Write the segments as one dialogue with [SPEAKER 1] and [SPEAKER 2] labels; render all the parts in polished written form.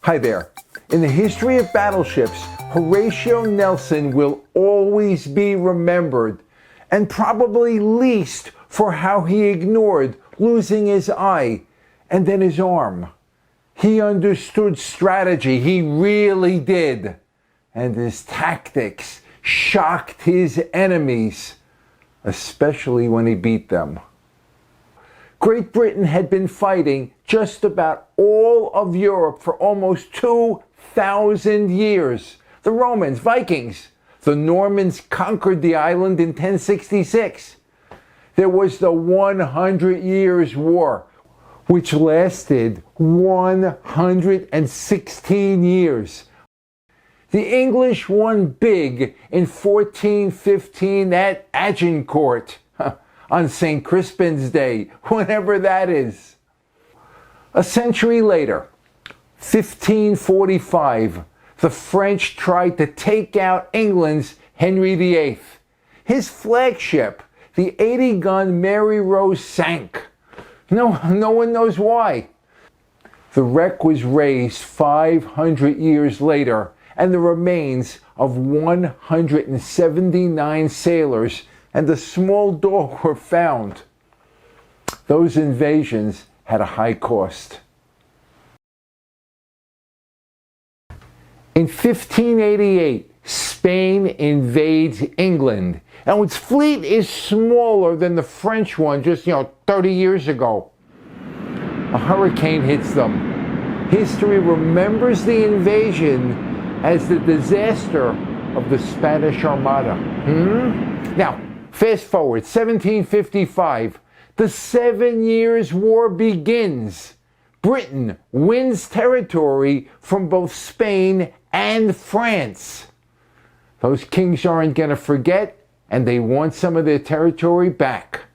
[SPEAKER 1] Hi there. In the history of battleships, Horatio Nelson will always be remembered, and probably least for how he ignored losing his eye and then his arm. He understood strategy, he really did, and his tactics shocked his enemies, especially when he beat them. Great Britain had been fighting just about all of Europe for almost 2,000 years. The Romans, Vikings, the Normans conquered the island in 1066. There was the 100 Years' War, which lasted 116 years. The English won big in 1415 at Agincourt, on St. Crispin's Day, whenever that is. A century later, 1545, the French tried to take out England's Henry VIII. His flagship, the 80-gun Mary Rose, sank. No one knows why. The wreck was raised 500 years later, and the remains of 179 sailors and a small dog were found. Those invasions had a high cost. In 1588, Spain invades England, and its fleet is smaller than the French one just 30 years ago. A hurricane hits them. History remembers the invasion as the disaster of the Spanish Armada. Now, fast forward, 1755, the 7 Years' War begins. Britain wins territory from both Spain and France. Those kings aren't going to forget, and they want some of their territory back.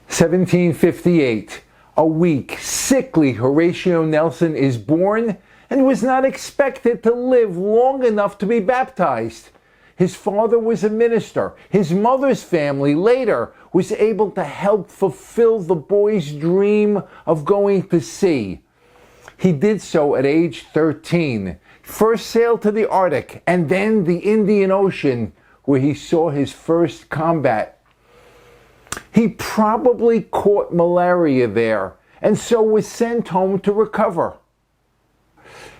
[SPEAKER 1] 1758, a weak, sickly Horatio Nelson is born and was not expected to live long enough to be baptized. His father was a minister. His mother's family later was able to help fulfill the boy's dream of going to sea. He did so at age 13. First sailed to the Arctic and then the Indian Ocean, where he saw his first combat. He probably caught malaria there and so was sent home to recover.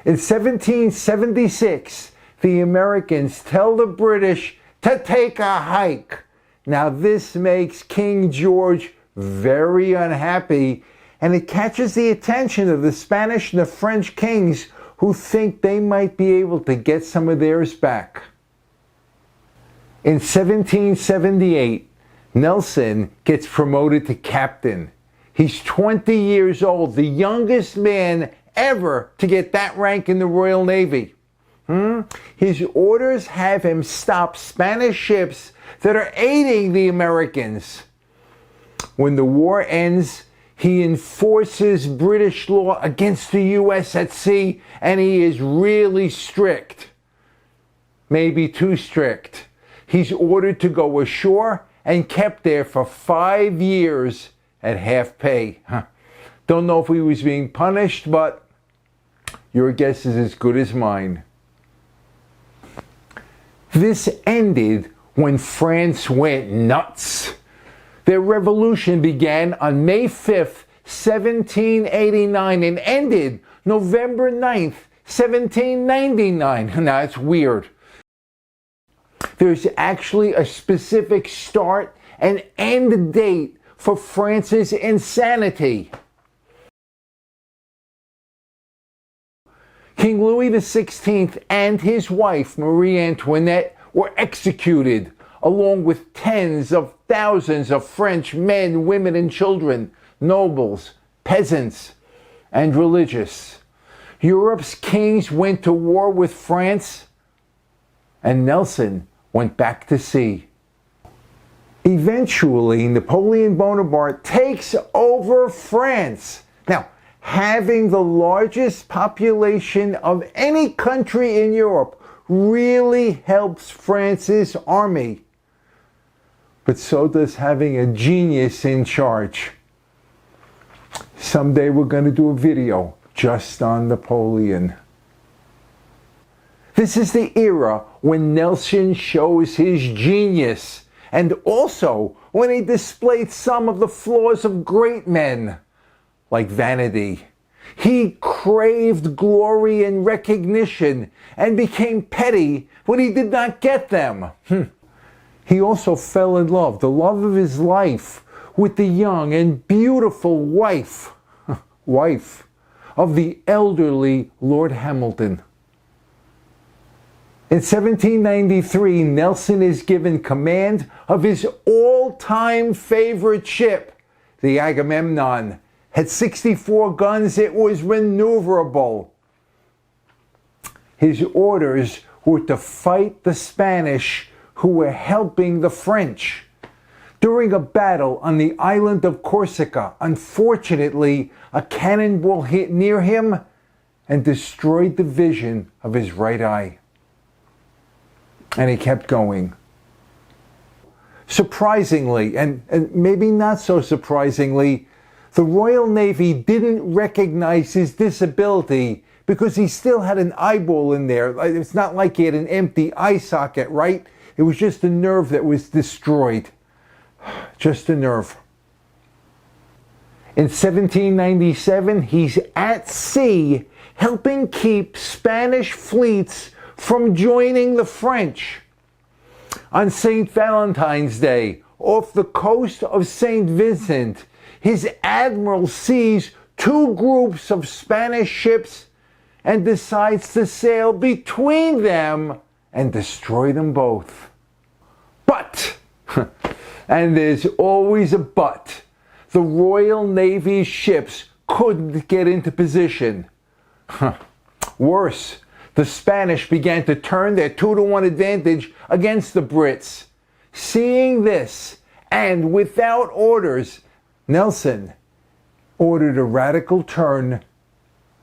[SPEAKER 1] In 1776, the Americans tell the British to take a hike. Now this makes King George very unhappy, and it catches the attention of the Spanish and the French kings who think they might be able to get some of theirs back. In 1778, Nelson gets promoted to captain. He's 20 years old, the youngest man ever to get that rank in the Royal Navy. His orders have him stop Spanish ships that are aiding the Americans. When the war ends, he enforces British law against the U.S. at sea, and he is really strict. Maybe too strict. He's ordered to go ashore and kept there for 5 years at half pay. Don't know if he was being punished, but your guess is as good as mine. This ended when France went nuts. Their revolution began on May 5th, 1789 and ended November 9th, 1799. Now, it's weird. There's actually a specific start and end date for France's insanity. King Louis XVI and his wife, Marie Antoinette, were executed, along with tens of thousands of French men, women, and children, nobles, peasants, and religious. Europe's kings went to war with France, and Nelson went back to sea. Eventually, Napoleon Bonaparte takes over France. Now, having the largest population of any country in Europe really helps France's army. But so does having a genius in charge. Someday we're going to do a video just on Napoleon. This is the era when Nelson shows his genius, and also when he displayed some of the flaws of great men, like vanity. He craved glory and recognition and became petty when he did not get them. He also fell in love, the love of his life, with the young and beautiful wife of the elderly Lord Hamilton. In 1793, Nelson is given command of his all-time favorite ship, the Agamemnon. Had 64 guns, it was maneuverable. His orders were to fight the Spanish who were helping the French. During a battle on the island of Corsica, unfortunately, a cannonball hit near him and destroyed the vision of his right eye. And he kept going. Surprisingly, and maybe not so surprisingly, the Royal Navy didn't recognize his disability because he still had an eyeball in there. It's not like he had an empty eye socket, right? It was just a nerve that was destroyed. Just a nerve. In 1797, he's at sea helping keep Spanish fleets from joining the French. On St. Valentine's Day, off the coast of St. Vincent, his admiral sees two groups of Spanish ships and decides to sail between them and destroy them both. But, and there's always a but, the Royal Navy's ships couldn't get into position. Worse, the Spanish began to turn their 2-to-1 advantage against the Brits. Seeing this, and without orders, Nelson ordered a radical turn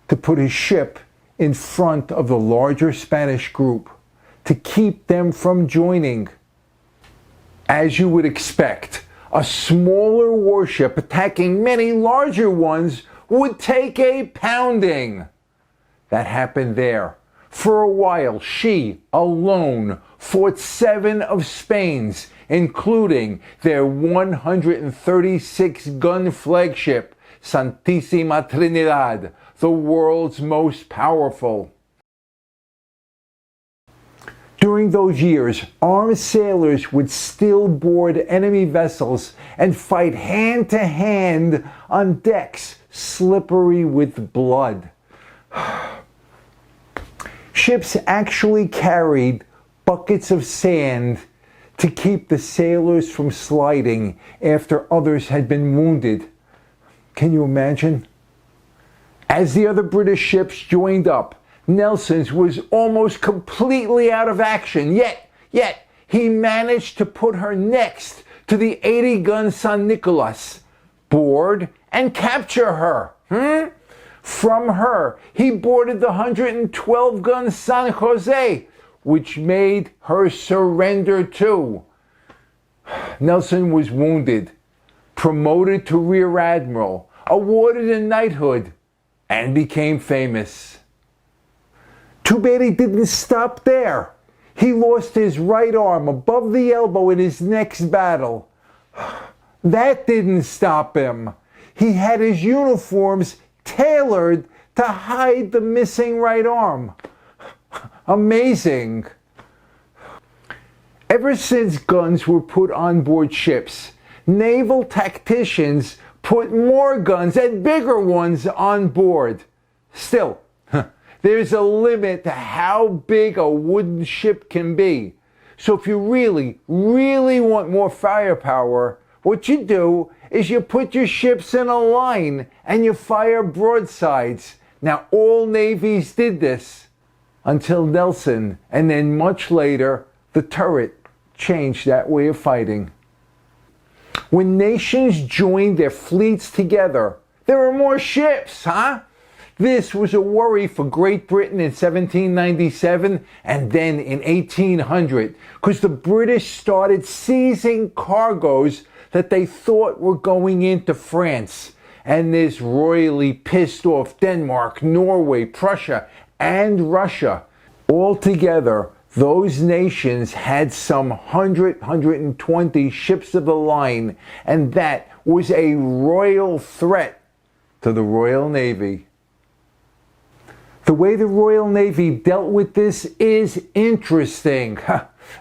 [SPEAKER 1] to put his ship in front of the larger Spanish group to keep them from joining. As you would expect, a smaller warship attacking many larger ones would take a pounding. That happened there. For a while, she alone fought 7 of Spain's, including their 136-gun flagship, Santísima Trinidad, the world's most powerful. During those years, armed sailors would still board enemy vessels and fight hand-to-hand on decks slippery with blood. Ships actually carried buckets of sand to keep the sailors from sliding after others had been wounded. Can you imagine? As the other British ships joined up, Nelson's was almost completely out of action, yet he managed to put her next to the 80-gun San Nicolas, board and capture her. From her, he boarded the 112-gun San Jose, which made her surrender too. Nelson was wounded, promoted to Rear Admiral, awarded a knighthood, and became famous. Too bad he didn't stop there. He lost his right arm above the elbow in his next battle. That didn't stop him. He had his uniforms tailored to hide the missing right arm. Amazing. Ever since guns were put on board ships, naval tacticians put more guns and bigger ones on board. Still, there's a limit to how big a wooden ship can be. So if you really want more firepower, what you do is you put your ships in a line and you fire broadsides. Now, all navies did this until Nelson, and then much later, the turret changed that way of fighting. When nations joined their fleets together, there were more ships, huh? This was a worry for Great Britain in 1797 and then in 1800, because the British started seizing cargoes that they thought were going into France. and this royally pissed off Denmark, Norway, Prussia, and Russia. Altogether, those nations had some 120 ships of the line, and that was a royal threat to the Royal Navy. The way the Royal Navy dealt with this is interesting,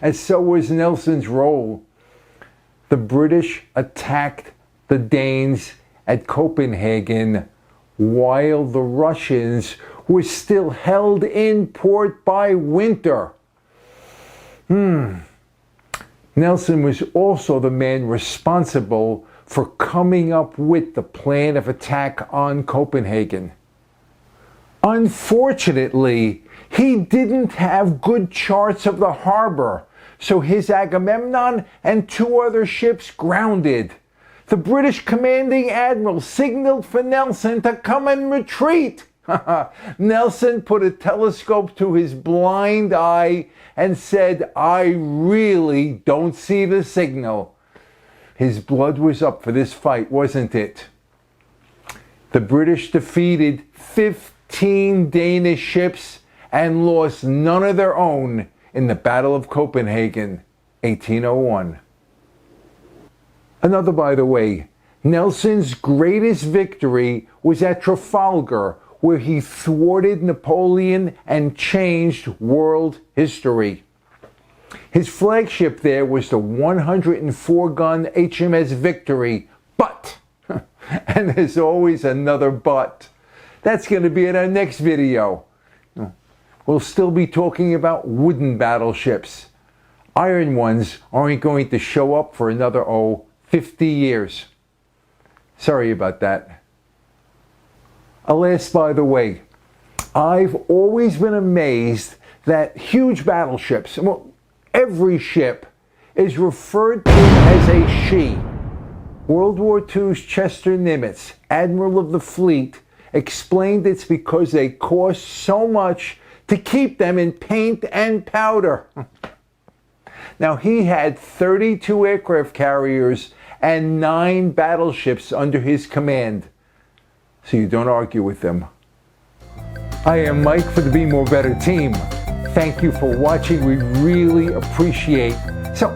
[SPEAKER 1] and so was Nelson's role. The British attacked the Danes at Copenhagen while the Russians were still held in port by winter. Nelson was also the man responsible for coming up with the plan of attack on Copenhagen. Unfortunately, he didn't have good charts of the harbor, so his Agamemnon and 2 other ships grounded. The British commanding admiral signaled for Nelson to come and retreat. Nelson put a telescope to his blind eye and said, "I really don't see the signal." His blood was up for this fight, wasn't it? The British defeated 15 Danish ships and lost none of their own in the Battle of Copenhagen, 1801. Another, by the way, Nelson's greatest victory was at Trafalgar, where he thwarted Napoleon and changed world history. His flagship there was the 104-gun HMS Victory, but, and there's always another but, that's going to be in our next video. We'll still be talking about wooden battleships. Iron ones aren't going to show up for another, 50 years. Sorry about that. Alas, by the way, I've always been amazed that huge battleships, well, every ship is referred to as a she. World War II's Chester Nimitz, Admiral of the Fleet, explained it's because they cost so much to keep them in paint and powder. Now, he had 32 aircraft carriers and 9 battleships under his command, so you don't argue with them. I am Mike for the Be More Better team. Thank you for watching. We really appreciate. So,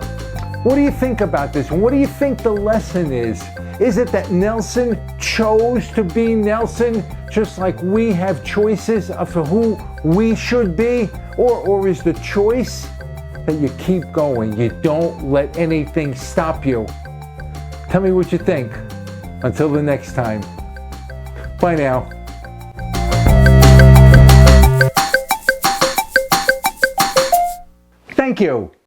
[SPEAKER 1] what do you think about this? What do you think the lesson is? Is it that Nelson chose to be Nelson, just like we have choices of who we should be? Or is the choice that you keep going? You don't let anything stop you. Tell me what you think. Until the next time. Bye now. Thank you.